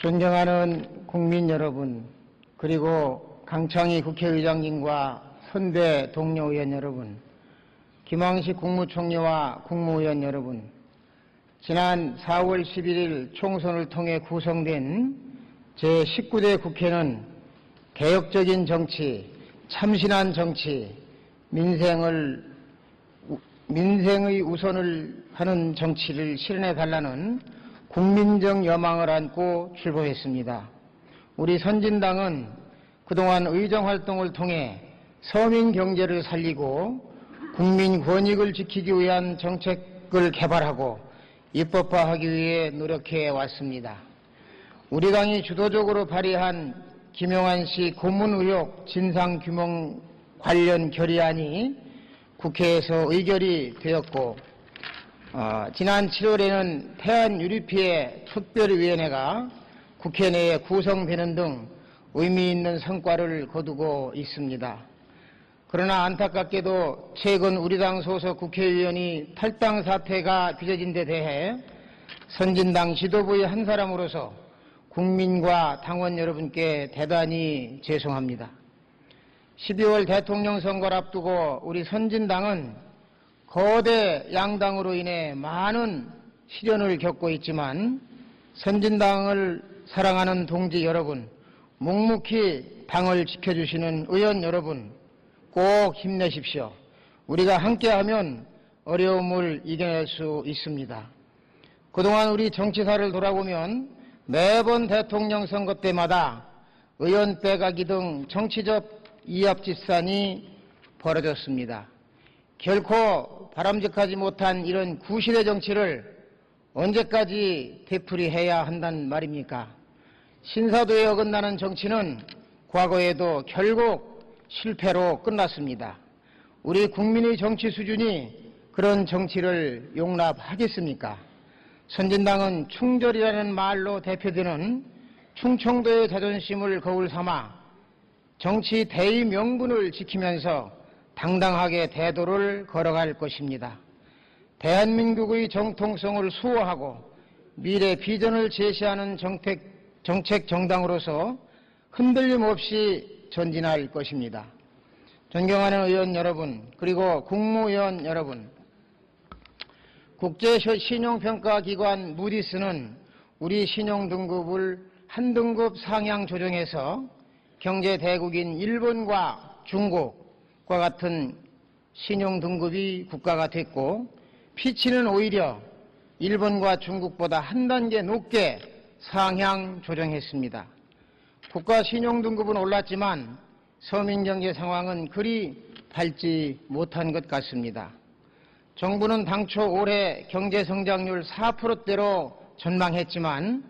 존경하는 국민 여러분, 그리고 강창희 국회의장님과 선대 동료 의원 여러분, 김황식 국무총리와 국무위원 여러분, 지난 4월 11일 총선을 통해 구성된 제19대 국회는 개혁적인 정치, 참신한 정치, 민생의 우선을 하는 정치를 실현해달라는 국민적 여망을 안고 출범했습니다. 우리 선진당은 그동안 의정활동을 통해 서민 경제를 살리고 국민 권익을 지키기 위한 정책을 개발하고 입법화하기 위해 노력해 왔습니다. 우리 당이 주도적으로 발의한 김용환 씨 고문 의혹 진상규명 관련 결의안이 국회에서 의결이 되었고, 지난 7월에는 태안유리피해 특별위원회가 국회 내에 구성되는 등 의미 있는 성과를 거두고 있습니다. 그러나 안타깝게도 최근 우리 당 소속 국회의원이 탈당 사태가 빚어진 데 대해 선진당 지도부의 한 사람으로서 국민과 당원 여러분께 대단히 죄송합니다. 12월 대통령 선거를 앞두고 우리 선진당은 거대 양당으로 인해 많은 시련을 겪고 있지만 선진당을 사랑하는 동지 여러분, 묵묵히 당을 지켜주시는 의원 여러분, 꼭 힘내십시오. 우리가 함께하면 어려움을 이겨낼 수 있습니다. 그동안 우리 정치사를 돌아보면 매번 대통령 선거 때마다 의원 빼가기 등 정치적 이합집산이 벌어졌습니다. 결코 바람직하지 못한 이런 구시대 정치를 언제까지 되풀이해야 한단 말입니까? 신사도에 어긋나는 정치는 과거에도 결국 실패로 끝났습니다. 우리 국민의 정치 수준이 그런 정치를 용납하겠습니까? 선진당은 충절이라는 말로 대표되는 충청도의 자존심을 거울 삼아 정치 대의 명분을 지키면서 당당하게 대도를 걸어갈 것입니다. 대한민국의 정통성을 수호하고 미래 비전을 제시하는 정책 정당으로서 흔들림 없이 전진할 것입니다. 존경하는 의원 여러분, 그리고 국무위원 여러분, 국제신용평가기관 무디스는 우리 신용등급을 한 등급 상향 조정해서 경제대국인 일본과 중국과 같은 신용등급이 국가가 됐고, 피치는 오히려 일본과 중국보다 한 단계 높게 상향 조정했습니다. 국가 신용등급은 올랐지만 서민경제 상황은 그리 밝지 못한 것 같습니다. 정부는 당초 올해 경제성장률 4%대로 전망했지만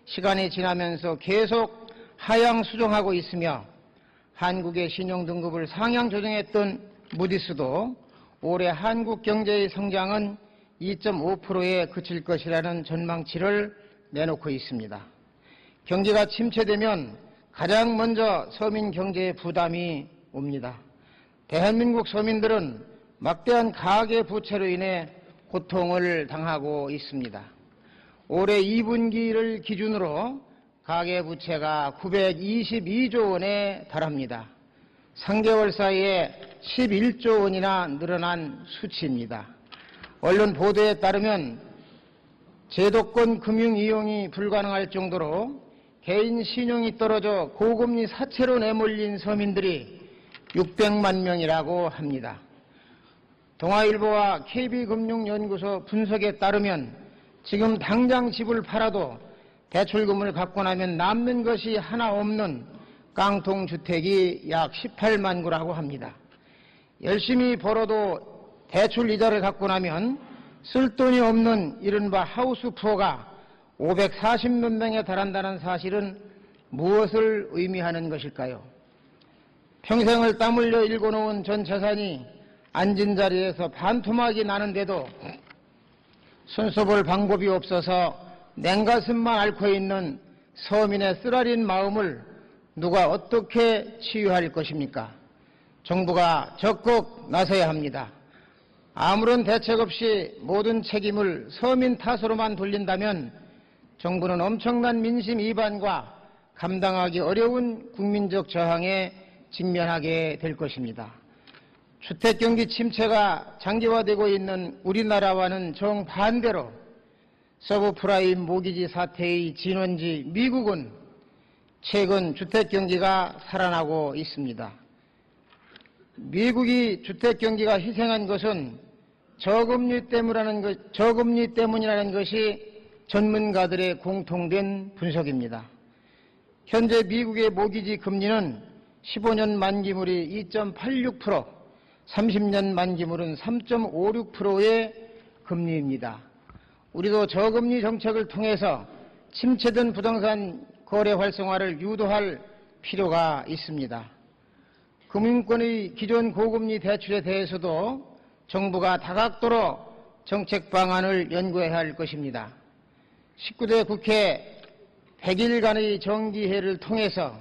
시간이 지나면서 계속 하향 수정하고 있으며 한국의 신용등급을 상향 조정했던 무디스도 올해 한국 경제의 성장은 2.5%에 그칠 것이라는 전망치를 내놓고 있습니다. 경제가 침체되면 가장 먼저 서민 경제에 부담이 옵니다. 대한민국 서민들은 막대한 가계 부채로 인해 고통을 당하고 있습니다. 올해 2분기를 기준으로 가계부채가 922조 원에 달합니다. 3개월 사이에 11조 원이나 늘어난 수치입니다. 언론 보도에 따르면 제도권 금융 이용이 불가능할 정도로 개인 신용이 떨어져 고금리 사채로 내몰린 서민들이 600만 명이라고 합니다. 동아일보와 KB금융연구소 분석에 따르면 지금 당장 집을 팔아도 대출금을 갚고 나면 남는 것이 하나 없는 깡통주택이 약 18만 구라고 합니다. 열심히 벌어도 대출 이자를 갚고 나면 쓸 돈이 없는 이른바 하우스푸어가 540만 명에 달한다는 사실은 무엇을 의미하는 것일까요? 평생을 땀 흘려 일궈놓은 전 재산이 앉은 자리에서 반토막이 나는데도 손써볼 방법이 없어서 냉가슴만 앓고 있는 서민의 쓰라린 마음을 누가 어떻게 치유할 것입니까? 정부가 적극 나서야 합니다. 아무런 대책 없이 모든 책임을 서민 탓으로만 돌린다면 정부는 엄청난 민심 이반과 감당하기 어려운 국민적 저항에 직면하게 될 것입니다. 주택경기 침체가 장기화되고 있는 우리나라와는 정반대로 서브프라임 모기지 사태의 진원지 미국은 최근 주택경기가 살아나고 있습니다. 미국이 주택경기가 희생한 것은 저금리 때문이라는 것이 전문가들의 공통된 분석입니다. 현재 미국의 모기지 금리는 15년 만기물이 2.86%, 30년 만기물은 3.56%의 금리입니다. 우리도 저금리 정책을 통해서 침체된 부동산 거래 활성화를 유도할 필요가 있습니다. 금융권의 기존 고금리 대출에 대해서도 정부가 다각도로 정책 방안을 연구해야 할 것입니다. 19대 국회 100일간의 정기회를 통해서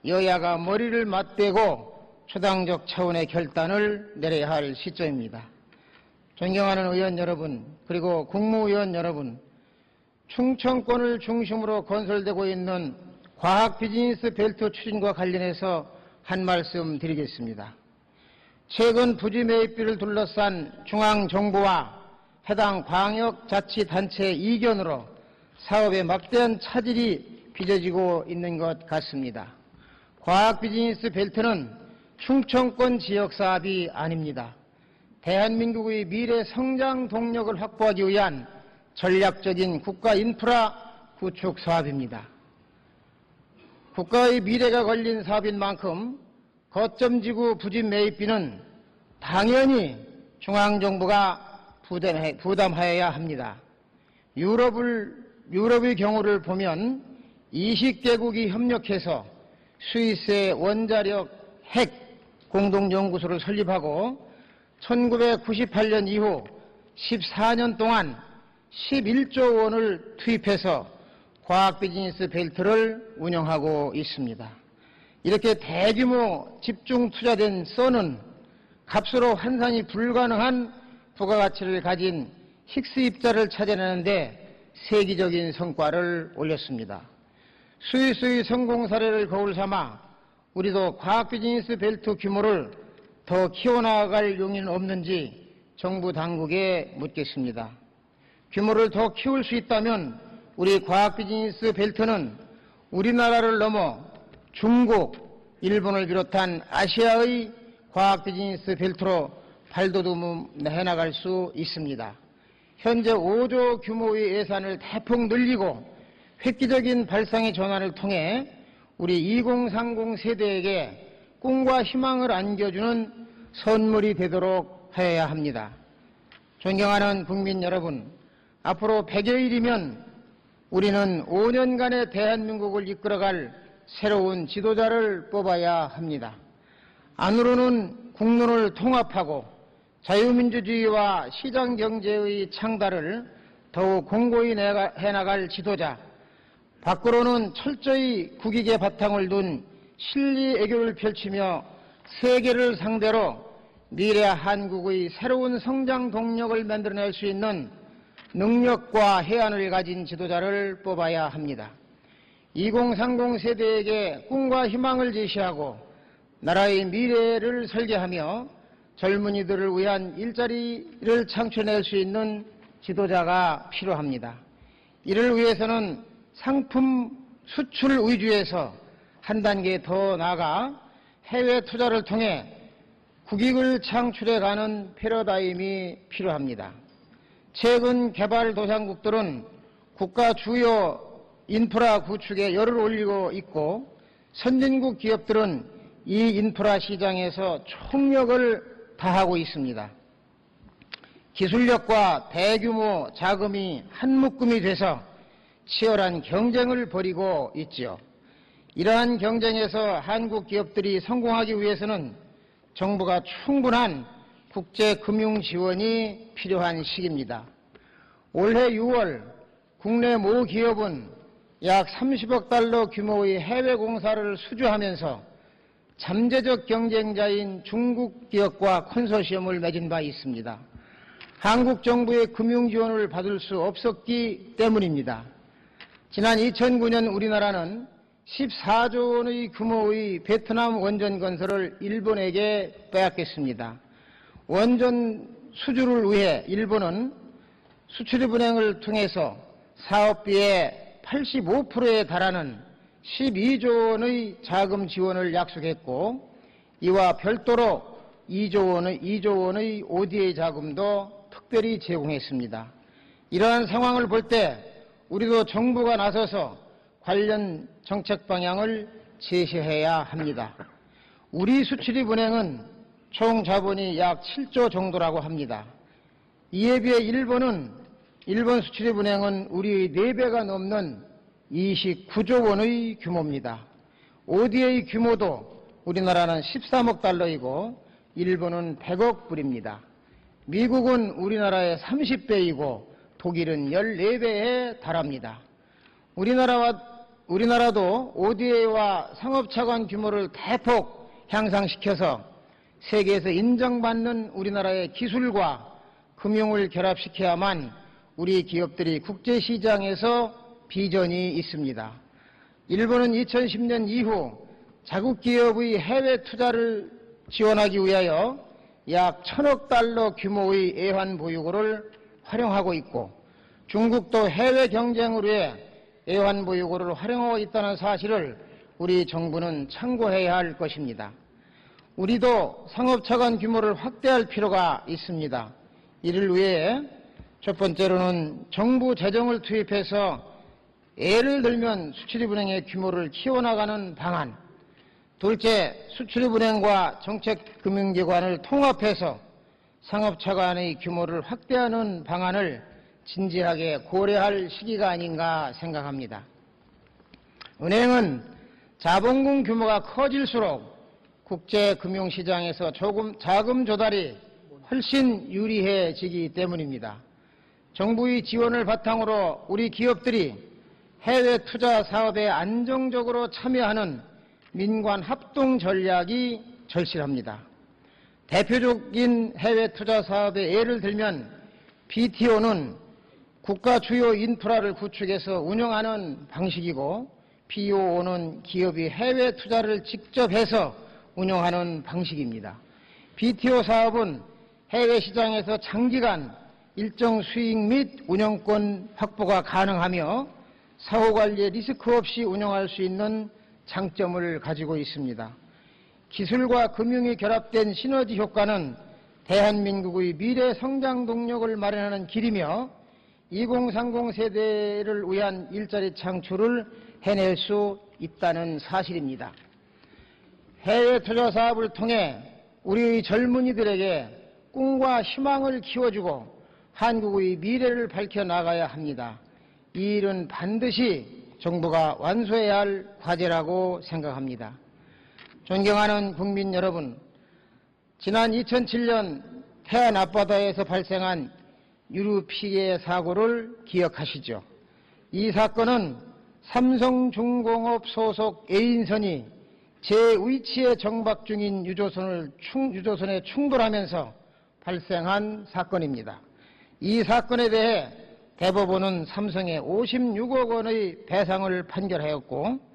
여야가 머리를 맞대고 초당적 차원의 결단을 내려야 할 시점입니다. 존경하는 의원 여러분, 그리고 국무위원 여러분, 충청권을 중심으로 건설되고 있는 과학 비즈니스 벨트 추진과 관련해서 한 말씀 드리겠습니다. 최근 부지 매입비를 둘러싼 중앙정부와 해당 광역자치단체의 이견으로 사업에 막대한 차질이 빚어지고 있는 것 같습니다. 과학 비즈니스 벨트는 충청권 지역 사업이 아닙니다. 대한민국의 미래 성장 동력을 확보하기 위한 전략적인 국가 인프라 구축 사업입니다. 국가의 미래가 걸린 사업인 만큼 거점지구 부지 매입비는 당연히 중앙정부가 부담하여야 합니다. 유럽의 경우를 보면 20개국이 협력해서 스위스의 원자력 핵 공동연구소를 설립하고 1998년 이후 14년 동안 11조 원을 투입해서 과학 비즈니스 벨트를 운영하고 있습니다. 이렇게 대규모 집중 투자된 썬은 값으로 환산이 불가능한 부가가치를 가진 힉스 입자를 찾아내는데 세계적인 성과를 올렸습니다. 스위스의 성공 사례를 거울 삼아 우리도 과학 비즈니스 벨트 규모를 더 키워나갈 용의는 없는지 정부 당국에 묻겠습니다. 규모를 더 키울 수 있다면 우리 과학 비즈니스 벨트는 우리나라를 넘어 중국, 일본을 비롯한 아시아의 과학 비즈니스 벨트로 발돋움해 나갈 수 있습니다. 현재 5조 규모의 예산을 대폭 늘리고 획기적인 발상의 전환을 통해 우리 2030 세대에게 꿈과 희망을 안겨주는 선물이 되도록 하여야 합니다. 존경하는 국민 여러분, 앞으로 100여일이면 우리는 5년간의 대한민국을 이끌어갈 새로운 지도자를 뽑아야 합니다. 안으로는 국론을 통합하고 자유민주주의와 시장경제의 창달을 더욱 공고히 해나갈 지도자, 밖으로는 철저히 국익의 바탕을 둔 실리 애교를 펼치며 세계를 상대로 미래 한국의 새로운 성장 동력을 만들어낼 수 있는 능력과 해안을 가진 지도자를 뽑아야 합니다. 2030 세대에게 꿈과 희망을 제시하고 나라의 미래를 설계하며 젊은이들을 위한 일자리를 창출해낼 수 있는 지도자가 필요합니다. 이를 위해서는 상품 수출 위주에서 한 단계 더 나아가 해외 투자를 통해 국익을 창출해가는 패러다임이 필요합니다. 최근 개발도상국들은 국가 주요 인프라 구축에 열을 올리고 있고 선진국 기업들은 이 인프라 시장에서 총력을 다하고 있습니다. 기술력과 대규모 자금이 한묶음이 돼서 치열한 경쟁을 벌이고 있지요. 이러한 경쟁에서 한국 기업들이 성공하기 위해서는 정부가 충분한 국제금융 지원이 필요한 시기입니다. 올해 6월 국내 모 기업은 약 30억 달러 규모의 해외 공사를 수주하면서 잠재적 경쟁자인 중국 기업과 컨소시엄을 맺은 바 있습니다. 한국 정부의 금융 지원을 받을 수 없었기 때문입니다. 지난 2009년 우리나라는 14조 원의 규모의 베트남 원전 건설을 일본에게 빼앗겼습니다. 원전 수주를 위해 일본은 수출입은행을 통해서 사업비의 85%에 달하는 12조 원의 자금 지원을 약속했고, 이와 별도로 2조 원의 ODA 자금도 특별히 제공했습니다. 이러한 상황을 볼 때 우리도 정부가 나서서 관련 정책 방향을 제시해야 합니다. 우리 수출입은행은 총 자본이 약 7조 정도라고 합니다. 이에 비해 일본 수출입은행은 우리의 4배가 넘는 29조 원의 규모입니다. ODA 규모도 우리나라는 13억 달러이고 일본은 100억 불입니다. 미국은 우리나라의 30배이고 독일은 14배에 달합니다. 우리나라도 ODA와 상업차관 규모를 대폭 향상시켜서 세계에서 인정받는 우리나라의 기술과 금융을 결합시켜야만 우리 기업들이 국제시장에서 비전이 있습니다. 일본은 2010년 이후 자국 기업의 해외 투자를 지원하기 위하여 약 1,000억 달러 규모의 애환보유고를 활용하고 있고, 중국도 해외 경쟁을 위해 애환보유고를 활용하고 있다는 사실을 우리 정부는 참고해야 할 것입니다. 우리도 상업차관 규모를 확대할 필요가 있습니다. 이를 위해 첫 번째로는 정부 재정을 투입해서 예를 들면 수출입은행의 규모를 키워나가는 방안, 둘째, 수출입은행과 정책금융기관을 통합해서 상업차관의 규모를 확대하는 방안을 진지하게 고려할 시기가 아닌가 생각합니다. 은행은 자본금 규모가 커질수록 국제금융시장에서 자금 조달이 훨씬 유리해지기 때문입니다. 정부의 지원을 바탕으로 우리 기업들이 해외 투자 사업에 안정적으로 참여하는 민관 합동 전략이 절실합니다. 대표적인 해외 투자 사업의 예를 들면 BTO는 국가 주요 인프라를 구축해서 운영하는 방식이고, BOO는 기업이 해외 투자를 직접 해서 운영하는 방식입니다. BTO 사업은 해외 시장에서 장기간 일정 수익 및 운영권 확보가 가능하며 사후관리에 리스크 없이 운영할 수 있는 장점을 가지고 있습니다. 기술과 금융이 결합된 시너지 효과는 대한민국의 미래 성장 동력을 마련하는 길이며 2030 세대를 위한 일자리 창출을 해낼 수 있다는 사실입니다. 해외 투자 사업을 통해 우리의 젊은이들에게 꿈과 희망을 키워주고 한국의 미래를 밝혀나가야 합니다. 이 일은 반드시 정부가 완수해야 할 과제라고 생각합니다. 존경하는 국민 여러분, 지난 2007년 태안 앞바다에서 발생한 유류 피해 사고를 기억하시죠? 이 사건은 삼성중공업 소속 A인선이 제-위치에 정박 중인 유조선에 충돌하면서 발생한 사건입니다. 이 사건에 대해 대법원은 삼성에 56억 원의 배상을 판결하였고,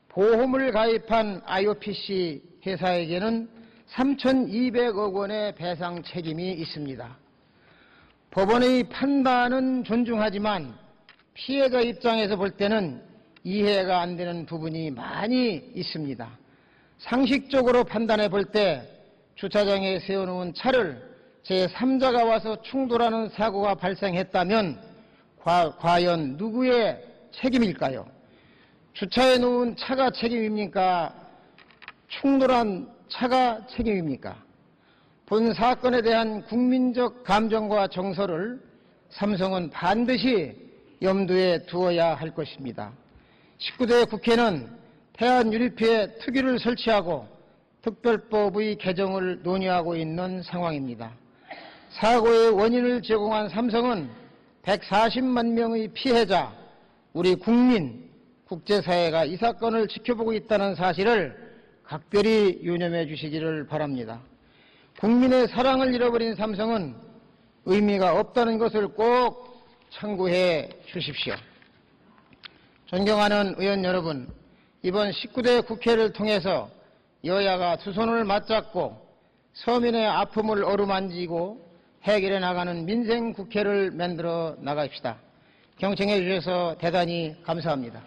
보험을 가입한 IOPC 회사에게는 3,200억 원의 배상 책임이 있습니다. 법원의 판단은 존중하지만 피해자 입장에서 볼 때는 이해가 안 되는 부분이 많이 있습니다. 상식적으로 판단해 볼 때 주차장에 세워놓은 차를 제3자가 와서 충돌하는 사고가 발생했다면 과연 누구의 책임일까요? 주차해 놓은 차가 책임입니까? 충돌한 차가 책임입니까? 본 사건에 대한 국민적 감정과 정서를 삼성은 반드시 염두에 두어야 할 것입니다. 19대 국회는 태안 유류피해 특위를 설치하고 특별법의 개정을 논의하고 있는 상황입니다. 사고의 원인을 제공한 삼성은 140만 명의 피해자, 우리 국민, 국제사회가 이 사건을 지켜보고 있다는 사실을 각별히 유념해 주시기를 바랍니다. 국민의 사랑을 잃어버린 삼성은 의미가 없다는 것을 꼭 참고해 주십시오. 존경하는 의원 여러분, 이번 19대 국회를 통해서 여야가 두 손을 맞잡고 서민의 아픔을 어루만지고 해결해 나가는 민생 국회를 만들어 나갑시다. 경청해 주셔서 대단히 감사합니다.